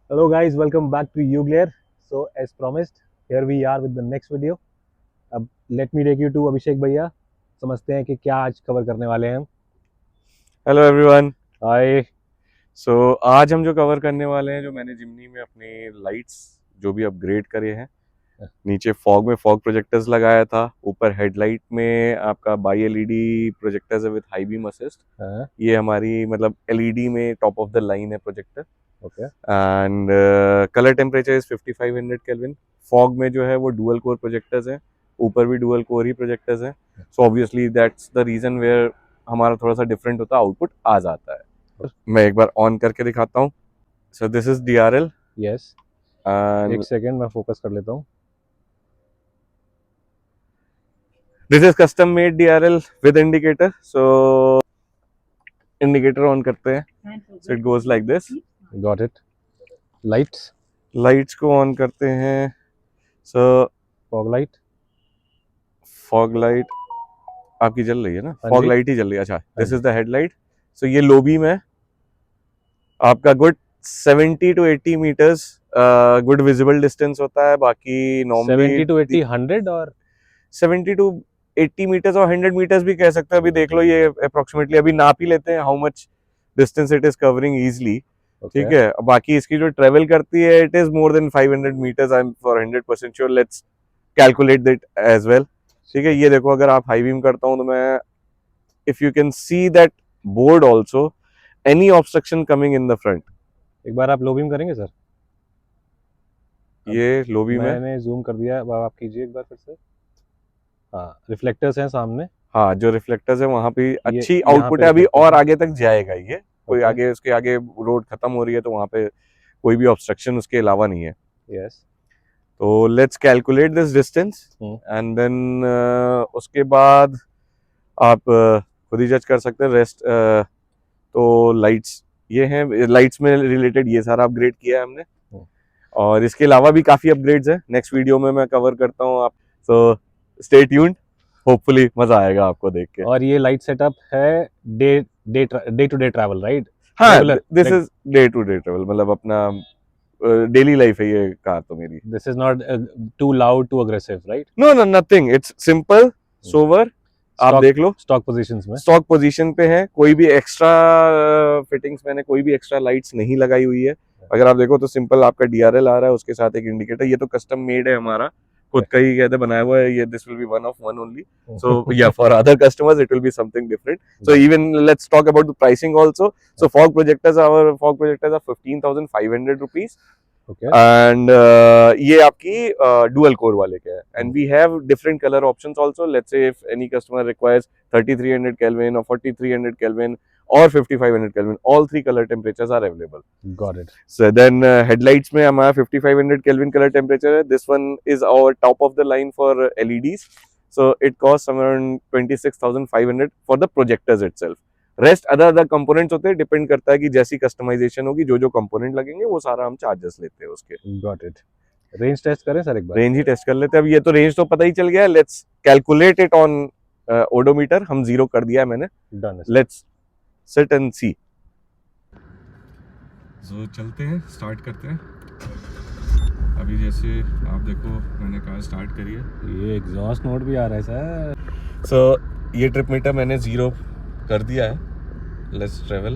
Hello guys, welcome back to Uglare. So as promised, here we are with the next video. अब let me take you to अभिषेक भैया. समझते हैं कि क्या आज कवर करने वाले हैं हम. Hello everyone. हाय. सो आज हम जो कवर करने वाले हैं, जो मैंने जिमनी में अपने लाइट्स जो भी अपग्रेड करे हैं, नीचे फॉग में फॉग प्रोजेक्टर्स लगाया था, ऊपर हेडलाइट में आपका बाई एलईडी प्रोजेक्टर्स है विद हाई बीम असिस्ट। ये हमारी मतलब एलईडी में टॉप ऑफ द लाइन है projector. Okay. And colour temperature is 5500 kelvin. Fog में जो है वो डुअल कोर प्रोजेक्टर्स हैं, ऊपर भी डुअल कोर ही प्रोजेक्टर्स हैं। So obviously that's the reason where हमारा थोड़ा सा डिफरेंट होता है, आउटपुट आ जाता है। मैं एक बार ऑन करके दिखाता हूँ। So this is DRL। Yes. And एक सेकेंड मैं फोकस कर लेता हूँ. This is custom made DRL with indicator. So indicator on करते हैं, so it goes like this. Got it. Lights. Lights को ऑन करते हैं। सो फॉग लाइट. फॉग लाइट आपकी जल रही है ना? हाँ फॉग जी. लाइट ही जल रही है। अच्छा, दिस जी. Is the headlight. सो ये लो बीम है आपका। Good 70 to 80 metres good visible distance होता है। बाकी नॉर्मली 70 to 80, 100 और 70 to 80 मीटर्स और 100 मीटर्स भी कह सकते हैं। अभी देख लो, ये अप्रोक्सीमेटली अभी नाप ही लेते हैं how much distance it is covering easily. ठीक है, बाकी इसकी जो ट्रेवल करती है it is more than 500 meters. I am for 100% sure. Let's calculate that as well. ठीक है, ये देखो, अगर आप हाई बीम करता हूं तो मैं, if you can see that board also, any obstruction coming in the front. एक बार आप लो बीम करेंगे सर? ये लो बीम है। मैंने जूम कर दिया. अब आप कीजिए एक बार फिर से. हाँ, रिफ्लेक्टर्स हैं सामने. हाँ, जो रिफ्लेक्टर्स है वहां पे अच्छी यहाँ आउटपुट पे है। अभी reflectors और हैं. आगे तक जाएगा ये। कोई Okay. आगे, उसके आगे रोड खत्म हो रही है तो वहां पे कोई भी ऑब्स्ट्रक्शन उसके अलावा नहीं है। यस. तो let's calculate this distance and then उसके बाद आप खुद ही जज कर सकते हैं रेस्ट। तो लाइट्स ये हैं, लाइट्स में रिलेटेड ये सारा अपग्रेड किया है हमने। और इसके अलावा भी काफी अपग्रेड्स है, नेक्स्ट वीडियो में मैं कवर करता हूँ। आप सो स्टे ट्यून्ड, होपफुली मजा आएगा आपको देख के। और ये लाइट सेटअप है day to day travel, right? हाँ, Regular, this is day to day travel, मतलब अपना डेली लाइफ है ये कार तो मेरी। This is not too loud too aggressive, right? No no, nothing, it's simple sober. आप देख लो, स्टॉक पोजीशंस में. स्टॉक पोजीशन पे है। कोई भी एक्स्ट्रा फिटिंग्स, मैंने कोई भी एक्स्ट्रा लाइट्स नहीं लगाई हुई है। अगर आप देखो तो सिंपल आपका DRL आ रहा है, उसके साथ एक इंडिकेटर। ये तो कस्टम मेड है हमारा, खुद का ही कहते बनाया हुआ है ये। This will be one of one only. So yeah, for other customers it will be something different. So even let's talk about the pricing also. So fog projectors are 15,500 rupees. Okay. And ये आपकी dual core वाले के हैं. And we have different color options also. Let's say if any customer requires 3300 Kelvin or 4300 Kelvin or 5500 Kelvin, all three color temperatures are available. Got it. So then headlights में हमारा 5500 Kelvin color temperature है. This one is our top of the line for LEDs. So it costs around 26,500 for the projectors itself. Rest other components होते हैं, depend करता है कि जैसी customization होगी, जो जो कंपोनेंट लगेंगे वो सारा हम चार्जेस लेते हैं उसके। Got it. रेंज टेस्ट करें सर एक बार? रेंज ही टेस्ट कर लेते हैं। अब ये तो रेंज तो पता ही चल गया। Let's calculate it on odometer. हम 0 कर दिया है मैंने। डन. लेट्स सिट एंड सी। सो चलते हैं, स्टार्ट करते हैं। अभी जैसे आप देखो, मैंने कार स्टार्ट करी है। ये एग्जॉस्ट नोट भी आ रहा है सर. सो ये ट्रिप मीटर मैंने 0 कर दिया है। Let's travel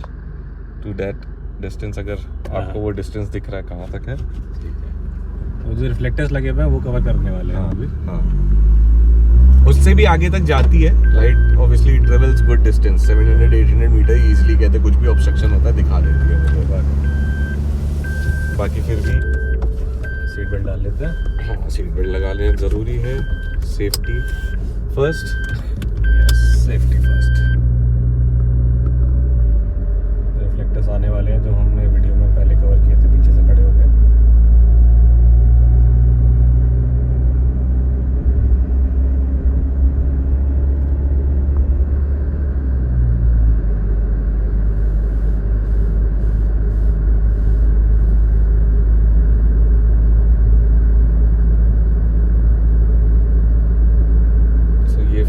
to that distance. अगर आपको वो डिस्टेंस दिख रहा है कहाँ तक है? ठीक है. वो जो रिफ्लेक्टर्स लगे हुए हैं वो कवर करने वाले हैं अभी. हाँ, उससे भी आगे तक जाती है light. Obviously travels good distance, 700-800 meter easily. कहते कुछ भी ऑब्स्ट्रक्शन होता है दिखा देती है मुझे। बाकी फिर भी सीट बेल्ट डाल लेते हैं. हाँ, सीट बेल्ट लगा लें, ज़रूरी है। Safety first. Yes, safety first. Reflectors आने वाले हैं जो हमने वीडियो में पहले कवर किए थे, पीछे से खड़े हो गए.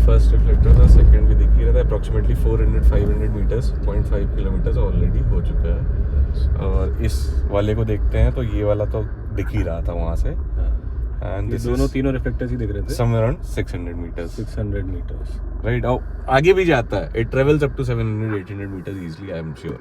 फर्स्ट रिफ्लेक्टर था, सेकंड भी दिख ही रहा था। अप्रॉक्सीमेटली 400-500 मीटर्स, 0.5 किलोमीटर्स ऑलरेडी हो चुका है। और इस वाले को देखते हैं तो ये वाला तो दिख ही रहा था वहाँ से। एंड ये दोनों तीनों रिफ्लेक्टर्स ही दिख रहे थे। Somewhere around 600 meters 600 meters right. आगे भी जाता है, it travels up to 700-800 meters easily, I am sure,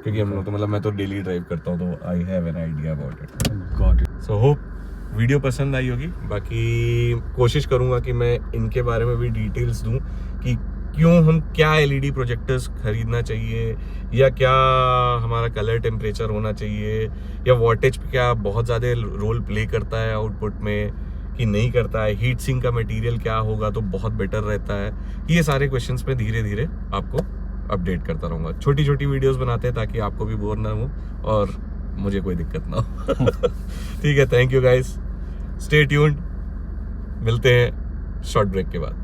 क्योंकि हम लोग तो मतलब मैं तो डेली ड्राइव करता हूँ तो I have an idea about it. Got it. So hope video पसंद आई होगी। बाकी कोशिश करूंगा कि मैं इनके बारे में भी डिटेल्स दूं कि क्यों हम क्या एलईडी प्रोजेक्टर्स खरीदना चाहिए, या क्या हमारा कलर टेम्परेचर होना चाहिए, या वॉटेज पे क्या बहुत ज़्यादा रोल प्ले करता है आउटपुट में कि नहीं करता है, हीट सिंक का मटेरियल क्या होगा तो बहुत बेटर रहता है। ये सारे क्वेश्चंस में धीरे धीरे आपको अपडेट करता रहूँगा। छोटी छोटी वीडियोस बनाते हैं ताकि आपको भी बोर ना हो और मुझे कोई दिक्कत ना हो। ठीक है, thank you guys, stay tuned, मिलते हैं शॉर्ट ब्रेक के बाद।